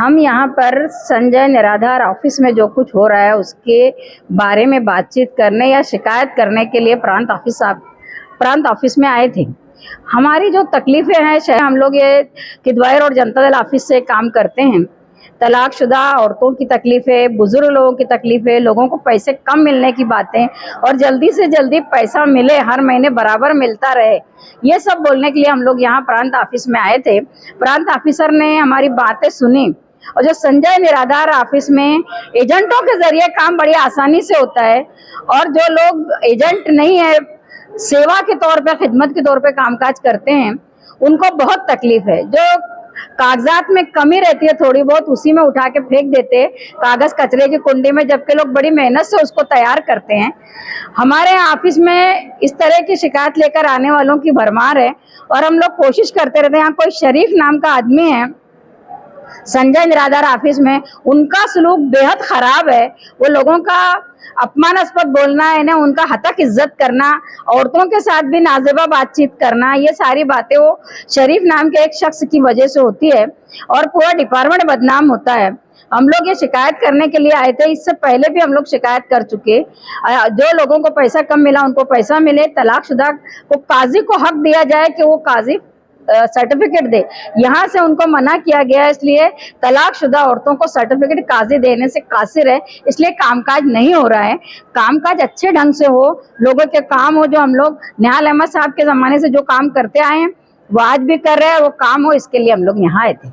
हम यहाँ पर संजय निराधार ऑफिस में जो कुछ हो रहा है उसके बारे में बातचीत करने या शिकायत करने के लिए प्रांत ऑफिस में आए थे। हमारी जो तकलीफें हैं, शायद हम लोग ये किदवायर और जनता दल ऑफिस से काम करते हैं। तलाकशुदा औरतों की तकलीफें, बुजुर्ग लोगों की तकलीफें, लोगों को पैसे कम मिलने की बातें और जल्दी से जल्दी पैसा मिले, हर महीने बराबर मिलता रहे, ये सब बोलने के लिए हम लोग यहाँ प्रांत ऑफिस में आए थे। प्रांत ऑफिसर ने हमारी बातें सुनी और जो संजय निराधार ऑफिस में एजेंटों के जरिए काम बड़ी आसानी से होता है और जो लोग एजेंट नहीं है, सेवा के तौर पे, खिदमत के तौर पे कामकाज करते हैं, उनको बहुत तकलीफ है। जो कागजात में कमी रहती है थोड़ी बहुत, उसी में उठा के फेंक देते कागज कचरे की कुंडी में, जबकि लोग बड़ी मेहनत से उसको तैयार करते हैं। हमारे ऑफिस में इस तरह की शिकायत लेकर आने वालों की भरमार है और हम लोग कोशिश करते रहते हैं। यहाँ कोई शरीफ नाम का आदमी है संजय निराधार ऑफिस में, उनका सलूक बेहद खराब है। वो लोगों का अपमानास्पद बोलना है ना, उनका हतक इज्जत करना, औरतों के साथ भी नाजेबा बातचीत करना, ये सारी बातें वो शरीफ नाम के एक शख्स की वजह से होती है और पूरा डिपार्टमेंट बदनाम होता है। हम लोग ये शिकायत करने के लिए आए थे। इससे पहले भी हम लोग शिकायत कर चुके। जो लोगों को पैसा कम मिला उनको पैसा मिले, तलाकशुदा को काजी को हक दिया जाए कि वो काजी सर्टिफिकेट दे। यहाँ से उनको मना किया गया, इसलिए तलाकशुदा औरतों को सर्टिफिकेट काजी देने से कासिर है, इसलिए कामकाज नहीं हो रहा है। कामकाज अच्छे ढंग से हो, लोगों के काम हो, जो हम लोग निहाल अहमद साहब के जमाने से जो काम करते आए हैं वो आज भी कर रहे हैं, वो काम हो, इसके लिए हम लोग यहाँ आए थे।